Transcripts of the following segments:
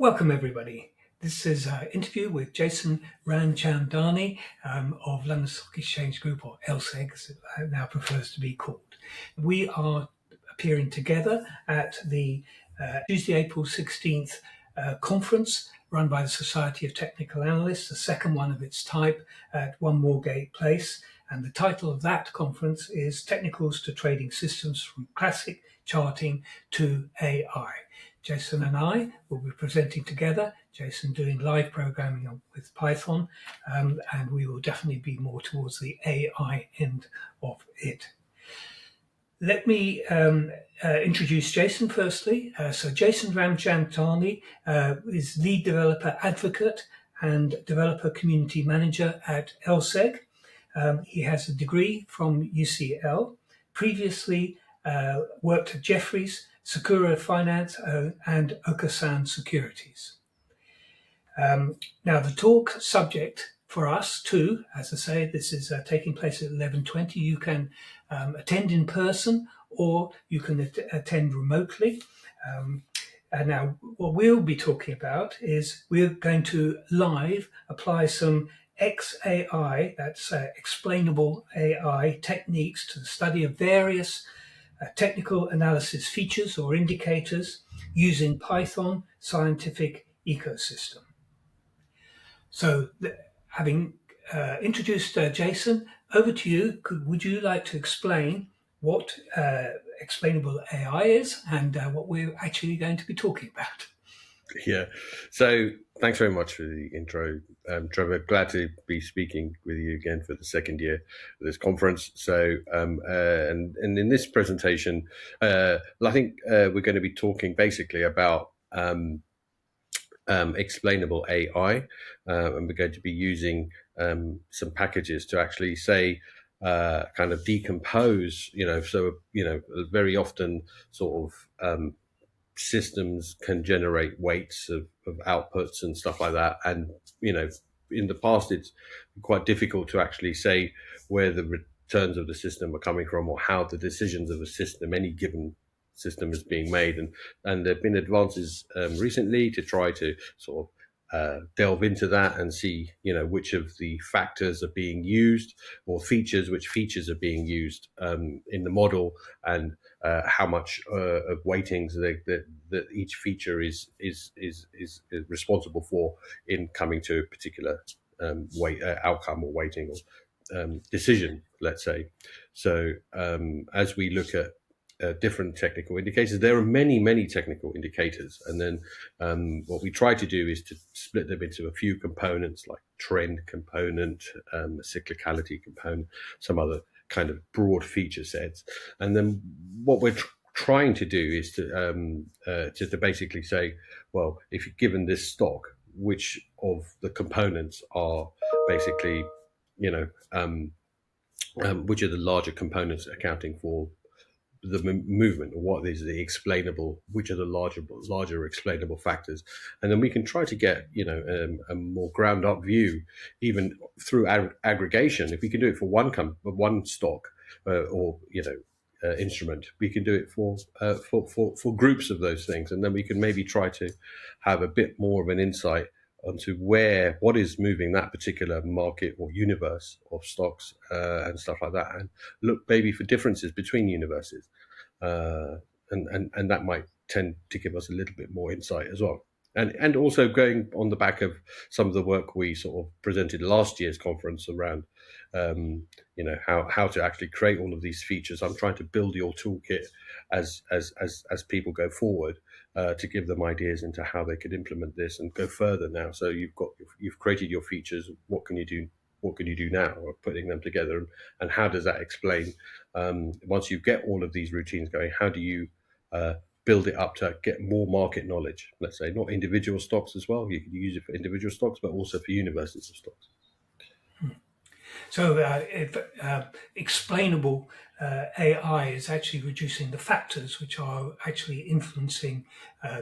Welcome, everybody. This is an interview with Jason Ramchandani of London Stock Exchange Group, or LSEG, as it now prefers to be called. We are appearing together at the Tuesday, April 16th conference run by the Society of Technical Analysts, the second one of its type at One Moorgate Place. And the title of that conference is Technicals to Trading Systems from Classic Charting to AI. Jason and I will be presenting together, Jason doing live programming with Python, and we will definitely be more towards the AI end of it. Let me introduce Jason firstly. So Jason Ramchandani is lead developer advocate and developer community manager at LSEG. He has a degree from UCL, previously worked at Jefferies, Sakura Finance, and Okasan Securities. Now, the talk subject for us too, as I say, this is taking place at 11:20. You can attend in person or you can attend remotely. And now what we'll be talking about is we're going to live apply some XAI, that's explainable AI techniques to the study of various technical analysis features or indicators using Python scientific ecosystem. So having introduced Jason, over to you. Would you like to explain what explainable AI is and what we're actually going to be talking about? Yeah. So thanks very much for the intro, Trevor. Glad to be speaking with you again for the second year of this conference. So, and in this presentation, I think we're going to be talking basically about explainable AI, and we're going to be using some packages to actually say, kind of decompose, very often sort of systems can generate weights of outputs and stuff like that. And, in the past, it's quite difficult to actually say where the returns of the system are coming from or how the decisions of a system, any given system, is being made. And there have been advances recently to try to sort of delve into that and see, which of the factors are being used or which features are being used in the model, and how much of weightings that each feature is responsible for in coming to a particular outcome or weighting or decision, let's say. So as we look at different technical indicators, there are many technical indicators, and then what we try to do is to split them into a few components, like trend component, cyclicality component, some other kind of broad feature sets. And then what we're trying to do is to basically say, well, if you're given this stock, which of the components are basically, which are the larger components accounting for the movement, or what is the explainable, which are the larger explainable factors. And then we can try to get, a more ground up view, even through aggregation. If we can do it for one stock or instrument, we can do it for groups of those things. And then we can maybe try to have a bit more of an insight onto what is moving that particular market or universe of stocks and stuff like that, and look maybe for differences between universes, and that might tend to give us a little bit more insight as well. And also going on the back of some of the work we sort of presented last year's conference around, how to actually create all of these features. I'm trying to build your toolkit as people go forward, to give them ideas into how they could implement this and go further now. So you've created your features. What can you do? What can you do now? Or putting them together, and how does that explain? Once you get all of these routines going, how do you build it up to get more market knowledge? Let's say not individual stocks as well. You could use it for individual stocks, but also for universes of stocks. So explainable AI is actually reducing the factors which are actually influencing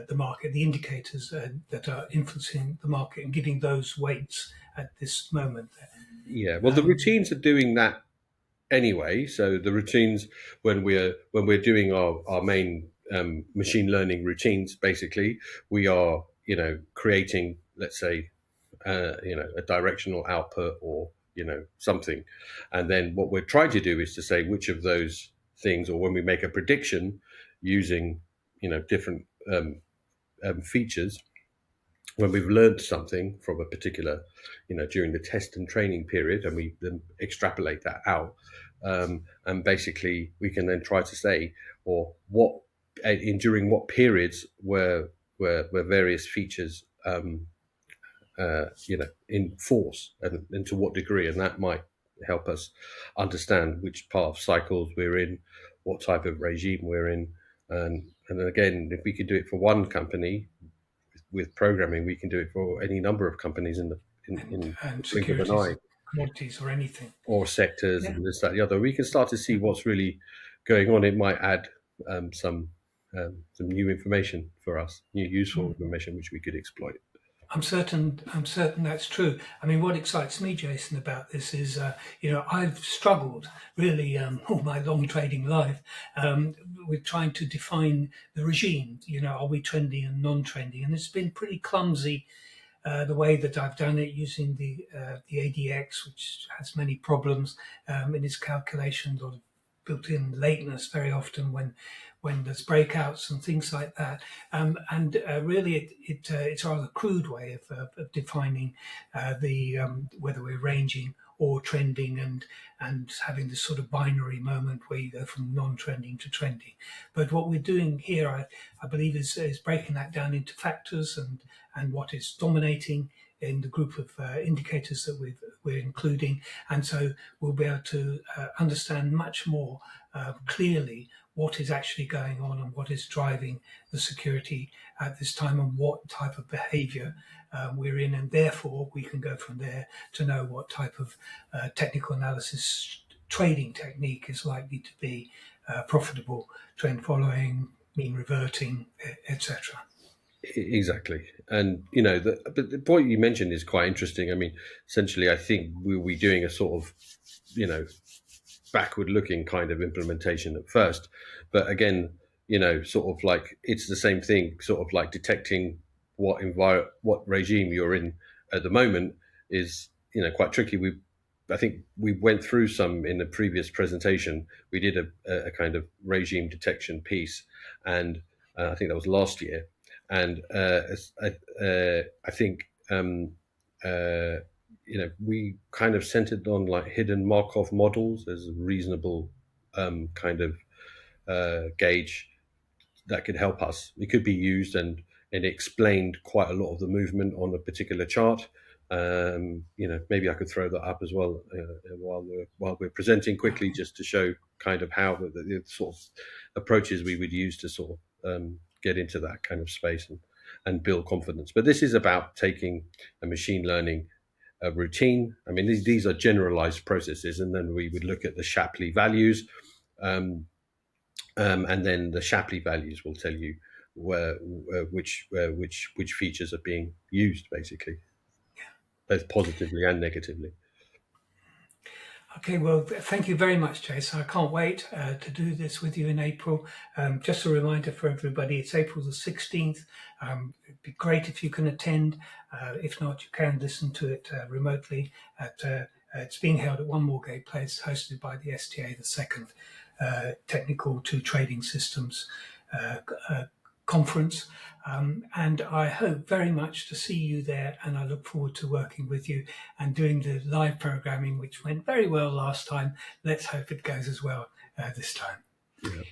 the market, the indicators that are influencing the market, and giving those weights at this moment. Yeah, well, the routines are doing that anyway. So the routines, when we're doing our main machine learning routines, basically we are creating, let's say, a directional output or something, and then what we're trying to do is to say which of those things, or when we make a prediction using different features, when we've learned something from a particular, during the test and training period, and we then extrapolate that out, and basically we can then try to say, or what, during what periods were various features in force, and to what degree, and that might help us understand which part of cycles we're in, what type of regime we're in, and again, if we could do it for one company with programming, we can do it for any number of companies in the and blink of an securities, eye, commodities, or anything. or sectors, Yeah. and this, that, the other. We can start to see what's really going on. It might add some new information for us, new useful information which we could exploit. I'm certain that's true. I mean, what excites me, Jason, about this is, I've struggled really all my long trading life with trying to define the regime. Are we trending and non-trending? And it's been pretty clumsy the way that I've done it using the ADX, which has many problems in its calculations, or built-in lateness very often when there's breakouts and things like that. And really, it's a rather crude way of defining the whether we're ranging or trending, and having this sort of binary moment where you go from non-trending to trending. But what we're doing here, I believe, is breaking that down into factors and what is dominating in the group of indicators that we're including. And so we'll be able to understand much more clearly what is actually going on and what is driving the security at this time, and what type of behavior we're in. And therefore, we can go from there to know what type of technical analysis trading technique is likely to be profitable: trend following, mean reverting, etc. Exactly, and but the point you mentioned is quite interesting. I mean, essentially, I think we'll be doing a sort of, backward-looking kind of implementation at first, but again, sort of like it's the same thing, sort of like detecting what regime you're in at the moment is quite tricky. I think we went through some in the previous presentation. We did a kind of regime detection piece, and I think that was last year. And I think we kind of centered on like hidden Markov models as a reasonable kind of gauge that could help us. It could be used, and it explained quite a lot of the movement on a particular chart. Maybe I could throw that up as well while we're presenting quickly, just to show kind of how the sort of approaches we would use to sort of get into that kind of space and build confidence. But this is about taking a machine learning routine. I mean, these are generalized processes, and then we would look at the Shapley values, and then the Shapley values will tell you which features are being used, basically, both positively and negatively. Okay, well, thank you very much, Jason. I can't wait to do this with you in April. Just a reminder for everybody, it's April the 16th. It'd be great if you can attend. If not, you can listen to it remotely. It's being held at One Moorgate Place, hosted by the STA, the second Technical to Trading Systems conference, and I hope very much to see you there, and I look forward to working with you and doing the live programming, which went very well last time. Let's hope it goes as well this time. Yeah.